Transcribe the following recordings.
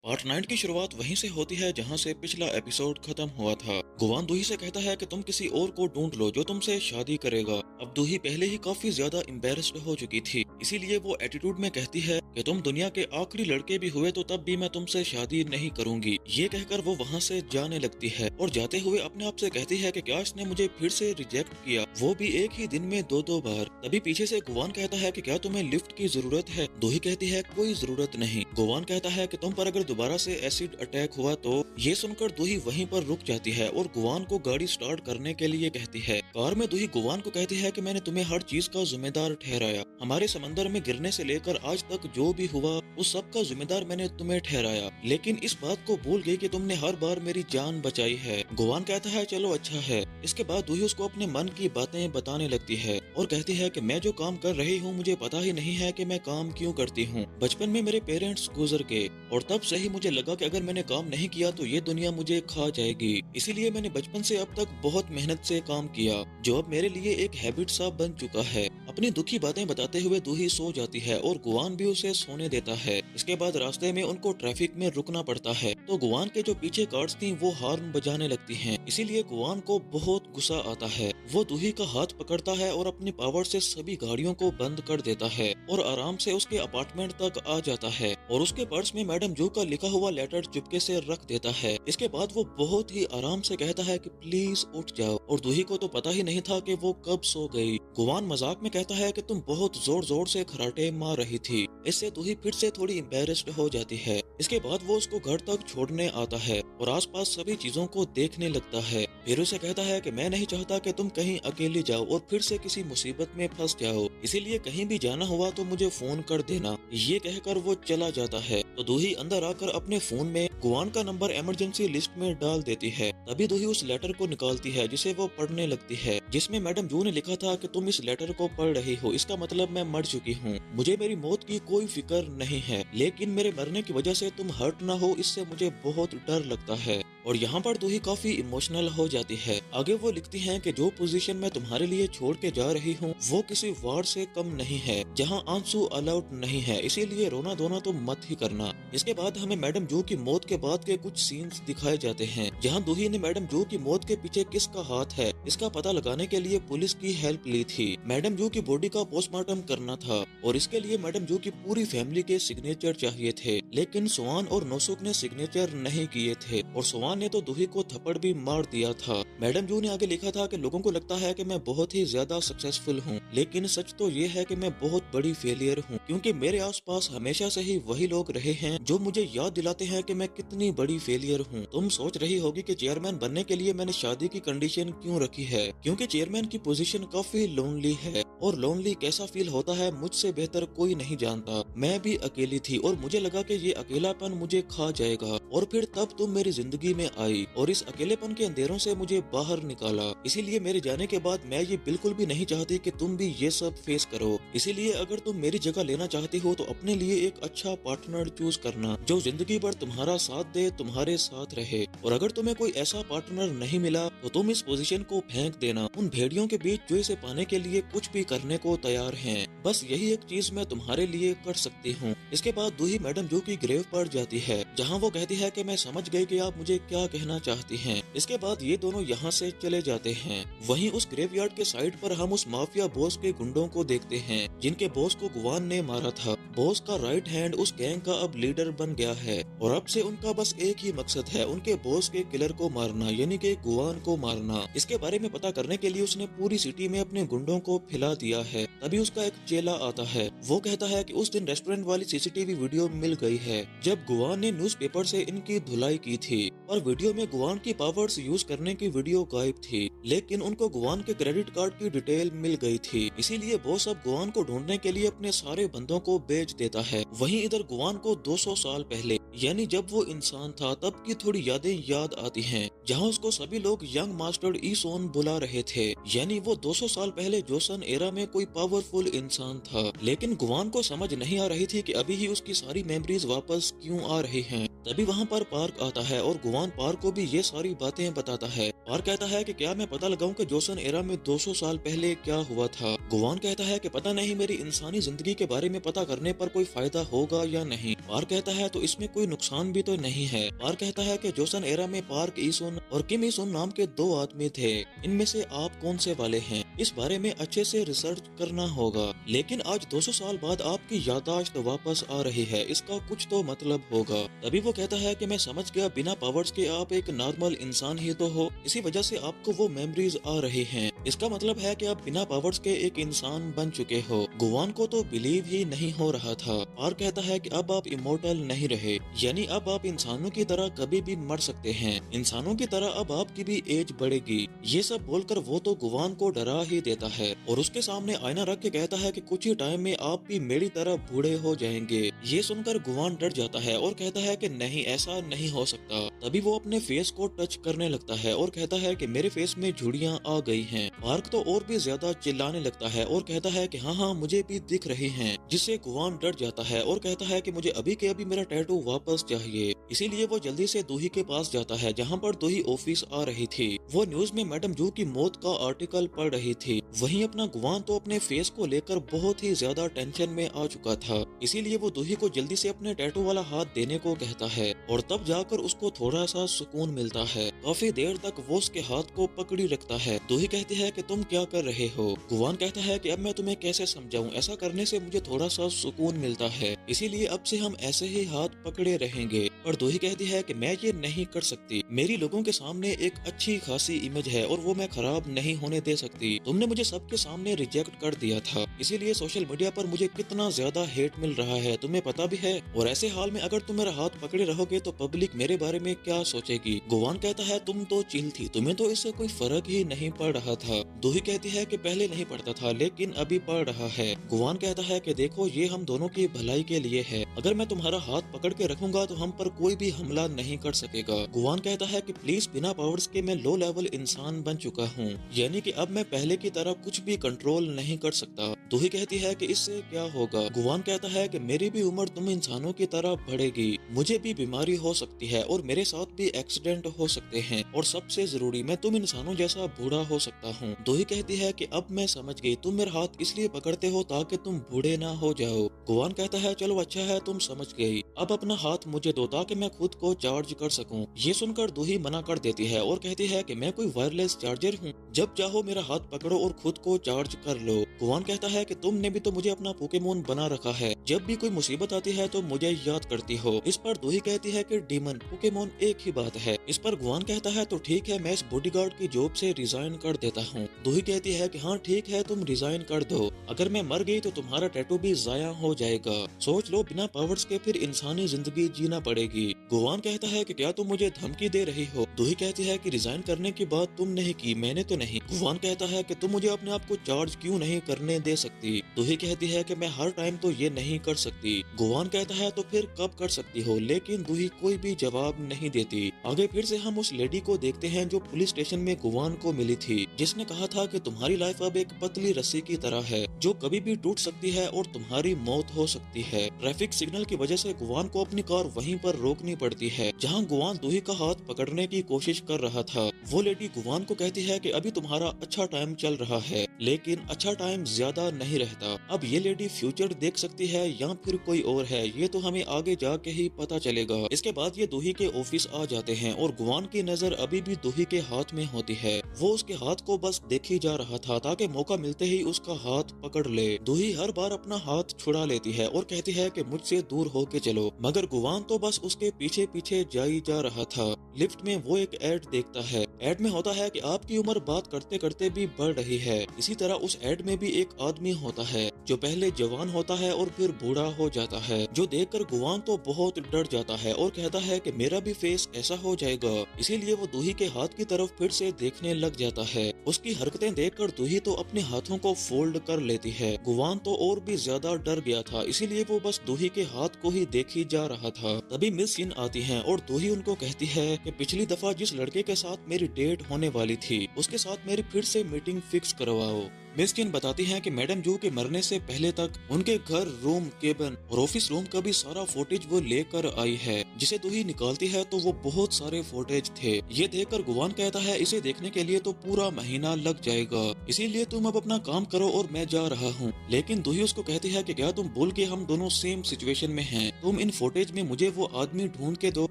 Part 9 की शुरुआत वहीं से होती है जहां से पिछला एपिसोड खत्म हुआ था। गुवान दूही से कहता है कि तुम किसी और को ढूंढ लो जो तुमसे शादी करेगा। अब दूही पहले ही काफी ज्यादा एम्बेरस्ड हो चुकी थी, इसीलिए वो एटीट्यूड में कहती है कि तुम दुनिया के आखिरी लड़के भी हुए तो तब भी मैं तुमसे शादी नहीं करूंगी। ये कहकर वो वहाँ से जाने लगती है और जाते हुए अपने आप से कहती है कि क्या इसने मुझे फिर से रिजेक्ट किया, वो भी एक ही दिन में दो बार। तभी पीछे से गुवान कहता है कि क्या तुम्हें लिफ्ट की जरूरत है। दूही कहती है कोई जरूरत नहीं। गुवान कहता है कि तुम पर अगर दोबारा से एसिड अटैक हुआ तो। ये सुनकर दूही वहीं पर रुक जाती है और गुवान को गाड़ी स्टार्ट करने के लिए कहती है। कार में दूही गुवान को कहती है कि मैंने तुम्हें हर चीज का जिम्मेदार ठहराया, हमारे समंदर में गिरने से लेकर आज तक जो भी हुआ उस सब का जिम्मेदार मैंने तुम्हें ठहराया, लेकिन इस बात को भूल गई कि तुमने हर बार मेरी जान बचाई है। गुवान कहता है चलो अच्छा है। इसके बाद दूही उसको अपने मन की बातें बताने लगती है और कहती है कि मैं जो काम कर रही हूँ मुझे पता ही नहीं है कि मैं काम क्यों करती हूँ। बचपन में मेरे पेरेंट्स गुजर गए और तब से ही मुझे लगा कि अगर मैंने काम नहीं किया तो ये दुनिया मुझे खा जाएगी, इसीलिए मैंने बचपन से अब तक बहुत मेहनत से काम किया जो अब मेरे लिए एक हैबिट सा बन चुका है। अपनी दुखी बातें बताते हुए दूही सो जाती है और गुवान भी उसे सोने देता है। इसके बाद रास्ते में उनको ट्रैफिक में रुकना पड़ता है तो गुवान के जो पीछे कार्स थी वो हॉर्न बजाने लगती हैं, इसीलिए गुवान को बहुत गुस्सा आता है। वो दूही का हाथ पकड़ता है और अपनी पावर से सभी गाड़ियों को बंद कर देता है और आराम से उसके अपार्टमेंट तक आ जाता है और उसके पर्स में मैडम जू का लिखा हुआ लेटर चुपके से रख देता है। इसके बाद वो बहुत ही आराम से कहता है कि प्लीज उठ जाओ और दूही को तो पता ही नहीं था कि वो कब सो गई। गुवान मजाक में कहता है कि तुम बहुत जोर जोर से खराटे मार रही थी। इससे दूही फिर से थोड़ी एम्बेरस्ड हो जाती है। इसके बाद वो उसको घर तक छोड़ने आता है और आसपास सभी चीजों को देखने लगता है। फिर उसे कहता है कि मैं नहीं चाहता कि तुम कहीं अकेली जाओ और फिर से किसी मुसीबत में फंस जाओ, इसीलिए कहीं भी जाना हुआ तो मुझे फोन कर देना। ये कहकर वो चला जाता है तो दूही अंदर आकर अपने फोन में गुवान का नंबर इमरजेंसी लिस्ट में डाल देती है। तभी दूही उस लेटर को निकालती है जिसे वो पढ़ने लगती है, जिसमें मैडम जू ने लिखा था कि तुम इस लेटर को पढ़ रही हो, इसका मतलब मैं मर चुकी हूँ। मुझे मेरी मौत की कोई फिक्र नहीं है, लेकिन मेरे मरने की वजह से तुम हर्ट ना हो इससे मुझे बहुत डर लगता है। और यहाँ पर दूही काफी इमोशनल हो जाती है। आगे वो लिखती हैं कि जो पोजीशन मैं तुम्हारे लिए छोड़ के जा रही हूँ वो किसी वार से कम नहीं है जहाँ आंसू अलाउड नहीं है, इसीलिए रोना धोना तो मत ही करना। इसके बाद हमें मैडम जू की मौत के बाद के कुछ सीन्स दिखाए जाते हैं जहाँ दूही ने मैडम जू की मौत के पीछे किसका हाथ है इसका पता लगाने के लिए पुलिस की हेल्प ली थी। मैडम जू की बॉडी का पोस्टमार्टम करना था और इसके लिए मैडम जू की पूरी फैमिली के सिग्नेचर चाहिए थे, लेकिन स्वान और नोसुक ने सिग्नेचर नहीं किए थे और स्वान ने तो दूही को थप्पड़ भी मार दिया था। मैडम जू ने आगे लिखा था कि लोगों को लगता है कि मैं बहुत ही ज्यादा सक्सेसफुल हूँ, लेकिन सच तो ये है कि मैं बहुत बड़ी फेलियर हूँ, क्योंकि मेरे आसपास हमेशा से ही वही लोग रहे हैं जो मुझे याद दिलाते हैं कि मैं कितनी बड़ी फेलियर हूँ। तुम सोच रही होगी कि चेयरमैन बनने के लिए मैंने शादी की कंडीशन क्यों रखी है, क्योंकि चेयरमैन की पोजीशन काफी लोनली है और लोनली कैसा फील होता है मुझसे बेहतर कोई नहीं जानता। मैं भी अकेली थी और मुझे लगा कि ये अकेलापन मुझे खा जाएगा और फिर तब तुम मेरी जिंदगी में आई और इस अकेलेपन के अंधेरों से मुझे बाहर निकाला। इसीलिए मेरे जाने के बाद मैं ये बिल्कुल भी नहीं चाहती कि तुम भी ये सब फेस करो। इसीलिए अगर तुम मेरी जगह लेना चाहती हो तो अपने लिए एक अच्छा पार्टनर चूज करना जो जिंदगी भर तुम्हारा साथ दे, तुम्हारे साथ रहे। और अगर तुम्हें कोई ऐसा पार्टनर नहीं मिला तो तुम इस पोजीशन को फेंक देना उन भेड़ियों के बीच जो इसे पाने के लिए कुछ भी करने को तैयार हैं। बस यही एक चीज मैं तुम्हारे लिए कर सकती हूँ। इसके बाद दूही मैडम जू की ग्रेव पर जाती है जहाँ वो कहती है कि मैं समझ गई कि आप मुझे क्या कहना चाहती हैं। इसके बाद ये दोनों यहाँ से चले जाते हैं। वहीं उस ग्रेवयार्ड के साइड पर हम उस माफिया बॉस के गुंडों को देखते हैं जिनके बॉस को गुवान ने मारा था। बॉस का राइट हैंड उस गैंग का अब लीडर बन गया है और अब से उनका बस एक ही मकसद है, उनके बॉस के किलर को मारना, यानी कि गुवान को मारना। इसके बारे में पता करने के लिए उसने पूरी सिटी में अपने गुंडों को फैला दिया है। तभी उसका एक चेला आता है। वो कहता है कि उस दिन रेस्टोरेंट वाली सीसीटीवी वीडियो मिल गई है जब गुवान ने न्यूज़पेपर से इनकी धुलाई की थी और वीडियो में गुवान की पावर्स यूज करने की वीडियो गायब थी, लेकिन उनको गुवान के क्रेडिट कार्ड की डिटेल मिल गई थी। इसीलिए बॉस अब गुवान को ढूंढने के लिए अपने सारे बंदों को भेज देता है। वहीं इधर गुवान को 200 साल पहले यानी जब वो इंसान था तब की थोड़ी यादें याद आती हैं, जहां उसको सभी लोग यंग मास्टर ईसोन बुला रहे थे, यानी वो 200 साल पहले जोसन एरा में कोई पावरफुल इंसान था। लेकिन गुवान को समझ नहीं आ रही थी कि अभी ही उसकी सारी मेमोरीज वापस क्यों आ रही हैं। तभी वहाँ पर पार्क आता है और गुवान पार्क को भी ये सारी बातें बताता है। पार्क कहता है कि क्या मैं पता लगाऊं कि जोसन एरा में 200 साल पहले क्या हुआ था। गुवान कहता है कि पता नहीं, मेरी इंसानी जिंदगी के बारे में पता करने पर कोई फायदा होगा या नहीं। पार्क कहता है तो इसमें कोई नुकसान भी तो नहीं है। पार्क कहता है कि जोसन एरा में पार्क ईसुन और किम ईसुन नाम के 2 आदमी थे। इनमें से आप कौन से वाले हैं, इस बारे में अच्छे से रिसर्च करना होगा। लेकिन आज 200 साल बाद आपकी याददाश्त वापस आ रही है, इसका कुछ तो मतलब होगा। तभी वो कहता है कि मैं समझ गया, बिना पावर्स के आप एक नॉर्मल इंसान ही तो हो, इसी वजह से आपको वो मेमोरीज आ रही हैं। इसका मतलब है कि आप बिना पावर्स के एक इंसान बन चुके हो। गुवान को तो बिलीव ही नहीं हो रहा था। पार्क कहता है कि अब आप इमोर्टल नहीं रहे, यानी अब आप इंसानों की तरह कभी भी मर सकते हैं। इंसानों की तरह अब आपकी भी एज बढ़ेगी। ये सब बोलकर वो तो गुवान को डरा ही देता है और उसके सामने आईना रख के कहता है कि कुछ ही टाइम में आप भी मेरी तरह बूढ़े हो जाएंगे। ये सुनकर गुवान डर जाता है और कहता है कि नहीं, ऐसा नहीं हो सकता। तभी वो अपने फेस को टच करने लगता है और कहता है कि मेरे फेस में झुर्रियां आ गई हैं। पार्क तो और भी ज्यादा चिल्लाने लगता है और कहता है कि हाँ हाँ मुझे भी दिख रही हैं, जिससे गुवान डर जाता है और कहता है कि मुझे अभी के अभी मेरा टैटू वापस चाहिए। इसीलिए वो जल्दी से दूही के पास जाता है जहाँ पर दूही ऑफिस आ रही थी। वो न्यूज में मैडम जू की मौत का आर्टिकल पढ़ रही थी। वहीं अपना गुवान तो अपने फेस को लेकर बहुत ही ज्यादा टेंशन में आ चुका था। इसीलिए वो दूही को जल्दी से अपने टैटू वाला हाथ देने को कहता है और तब जाकर उसको थोड़ा सा सुकून मिलता है। काफी देर तक वो उसके हाथ को पकड़ी रखता है। दूही कहती है कि तुम क्या कर रहे हो। गुवान कहता है कि अब मैं तुम्हें कैसे समझाऊं, ऐसा करने से मुझे थोड़ा सा सुकून मिलता है, इसीलिए अब से हम ऐसे ही हाथ पकड़े रहेंगे। पर दूही कहती है कि मैं ये नहीं कर सकती, मेरी लोगों के सामने एक अच्छी खासी इमेज है और वो मैं खराब नहीं होने दे सकती। तुमने मुझे सबके सामने रिजेक्ट कर दिया था, इसीलिए सोशल मीडिया पर मुझे कितना ज्यादा हेट मिल रहा है तुम्हें पता भी है। और ऐसे हाल में अगर तुम मेरा हाथ पकड़े रहोगे तो पब्लिक मेरे बारे में क्या सोचेगी। गुवान कहता है तुम तो चिल थी, तुम्हें तो इससे कोई फर्क ही नहीं पड़ रहा था। दूही कहती है कि पहले नहीं पड़ता था लेकिन अभी पड़ रहा है। गुवान कहता है कि देखो ये हम दोनों की भलाई के लिए है, अगर मैं तुम्हारा हाथ पकड़ के रखूंगा तो हम पर कोई भी हमला नहीं कर सकेगा। गुवान कहता है कि प्लीज बिना पावर्स के मैं लो लेवल इंसान बन चुका हूँ, यानी कि अब मैं पहले की तरह कुछ भी कंट्रोल नहीं कर सकता। दूही कहती है कि इससे क्या होगा। गुवान कहता है कि मेरी भी उम्र तुम इंसानों की तरह बढ़ेगी, मुझे भी बीमारी हो सकती है और मेरे साथ भी एक्सीडेंट हो सकते हैं और सबसे जरूरी मैं तुम इंसानों जैसा बूढ़ा हो सकता हूँ। दूही कहती है कि अब मैं समझ गई, तुम मेरा हाथ इसलिए पकड़ते हो ताकि तुम बूढ़े ना हो जाओ। गुवान कहता है चलो अच्छा है तुम समझ गई, अब अपना हाथ मुझे दो ताकि मैं खुद को चार्ज कर सकूं। ये सुनकर दूही मना कर देती है और कहती है कि मैं कोई वायरलेस चार्जर हूँ, जब चाहो मेरा हाथ पकड़ो और खुद को चार्ज कर लो। गुवान कहता है कि तुमने भी तो मुझे अपना पोकेमोन बना रखा है, जब भी कोई मुसीबत आती है तो मुझे याद करती हो। इस पर दूही कहती है कि डीमन पोकेमोन एक ही बात है। इस पर गुवान कहता है तो ठीक है मैं इस बॉडीगार्ड की जॉब से रिजाइन कर देता हूँ। दूही कहती है कि हाँ ठीक है तुम रिजाइन कर दो, अगर मैं मर गई तो तुम्हारा टैटू भी जाया हो जाएगा। सोच लो बिना पावर्स के फिर इंसानी जिंदगी जीना पड़ेगी। गुवान कहता है कि क्या तुम मुझे धमकी दे रही हो। दूही कहती है कि रिजाइन करने की बात तुमने ही की, मैंने तो नहीं। गुवान कहता है कि तुम मुझे अपने आप को चार्ज क्यों नहीं करने दे सकती। दूही कहती है कि मैं हर टाइम तो ये नहीं कर सकती। गुवान कहता है तो फिर कब कर सकती हो, लेकिन दूही कोई भी जवाब नहीं देती। आगे फिर से हम उस लेडी को देखते हैं जो पुलिस स्टेशन में गुवान को मिली थी, जिसने कहा था कि तुम्हारी लाइफ अब एक पतली रस्सी की तरह है जो कभी भी टूट सकती है और तुम्हारी मौत हो सकती है। ट्रैफिक सिग्नल की वजह से गुवान को अपनी कार वहीं पर रोकनी पड़ती है जहां गुवान दूही का हाथ पकड़ने की कोशिश कर रहा था। वो लेडी गुवान को कहती है कि अभी तुम्हारा अच्छा टाइम चल रहा है, लेकिन अच्छा टाइम ज्यादा नहीं रहता। अब ये लेडी फ्यूचर देख सकती है या फिर कोई और है, ये तो हमें आगे जाके ही पता चलेगा। इसके बाद ये दूही के ऑफिस आ जाते हैं और गुवान की नजर अभी भी दूही के हाथ में होती है। वो उसके हाथ को बस देखी जा रहा था ताकि मौका मिलते ही उसका हाथ पकड़ ले। दूही हर बार अपना हाथ छुड़ा लेती है और कहती है कि मुझसे दूर होके चलो, मगर गुवान तो बस उसके पीछे पीछे जाई जा रहा था। लिफ्ट में वो एक एड देखता है। एड में होता है कि आपकी उम्र बात करते करते भी बढ़ रही है। इसी तरह उस एड में भी एक आदमी होता है जो पहले जवान होता है और फिर बूढ़ा हो जाता है, जो देखकर गुवान तो बहुत डर जाता है और कहता है कि मेरा भी फेस ऐसा हो जाएगा। इसीलिए वो दूही के हाथ की तरफ फिर से देखने लग जाता है। उसकी हरकतें देखकर दूही तो अपने हाथों को फोल्ड कर लेती है। गुवान तो और भी ज्यादा डर गया था, इसीलिए वो बस दूही के हाथ को ही देखी जा रहा था। तभी मिस सिन आती हैं और दूही उनको कहती है कि पिछली दफा जिस लड़के के साथ मेरी डेट होने वाली थी उसके साथ मेरी फिर से मीटिंग फिक्स करवाओ। मिस चिन बताती हैं कि मैडम जू के मरने से पहले तक उनके घर, रूम, केबिन और ऑफिस रूम का भी सारा फुटेज वो लेकर आई है। जिसे दूही निकालती है तो वो बहुत सारे फुटेज थे। ये देखकर गुवान कहता है इसे देखने के लिए तो पूरा महीना लग जाएगा, इसीलिए तुम अब अपना काम करो और मैं जा रहा हूँ। लेकिन दूही उसको कहती है कि क्या तुम भूल के हम दोनों सेम सिचुएशन में हैं। तुम इन फुटेज में मुझे वो आदमी ढूंढ के दो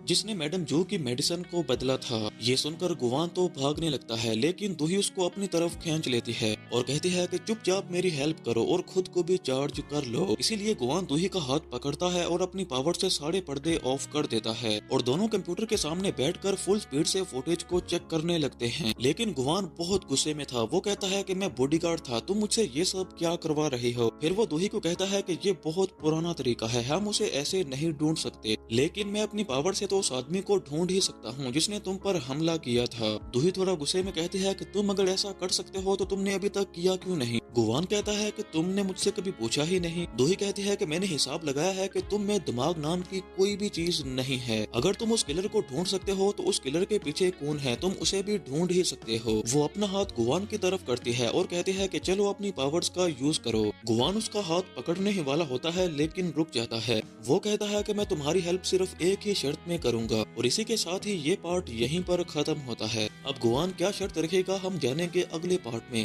जिसने मैडम जू की मेडिसिन को बदला था। ये सुनकर गुवान तो भागने लगता है, लेकिन दूही उसको अपनी तरफ खींच लेती है और कहती है कि चुपचाप मेरी हेल्प करो और खुद को भी चार्ज कर लो। इसीलिए गुवान दूही का हाथ पकड़ता है और अपनी पावर से सारे पर्दे ऑफ कर देता है और दोनों कंप्यूटर के सामने बैठकर फुल स्पीड से फुटेज को चेक करने लगते हैं। लेकिन गुवान बहुत गुस्से में था। वो कहता है कि मैं बॉडीगार्ड था, तुम मुझसे ये सब क्या करवा रही हो। फिर वो दूही को कहता है कि ये बहुत पुराना तरीका है, हम उसे ऐसे नहीं ढूंढ सकते, लेकिन मैं अपनी पावर से तो उस आदमी को ढूंढ ही सकता हूँ जिसने तुम पर हमला किया था। दूही थोड़ा गुस्से में कहती है कि तुम अगर ऐसा कर सकते हो तो तुमने अभी तक किया क्यों नहीं। गुवान कहता है कि तुमने मुझसे कभी पूछा ही नहीं। दूही कहती है कि मैंने हिसाब लगाया है कि तुम में दिमाग नाम की कोई भी चीज नहीं है। अगर तुम उस किलर को ढूंढ सकते हो तो उस किलर के पीछे कौन है, तुम उसे भी ढूंढ ही सकते हो। वो अपना हाथ गुवान की तरफ करती है और कहती है कि चलो अपनी पावर्स का यूज करो। गुवान उसका हाथ पकड़ने ही वाला होता है लेकिन रुक जाता है। वो कहता है कि मैं तुम्हारी हेल्प सिर्फ एक ही शर्त में करूंगा और इसी के साथ ही ये पार्ट यहीं पर खत्म होता है। अब गुवान क्या शर्त रखेगा हम जानेंगे अगले पार्ट में।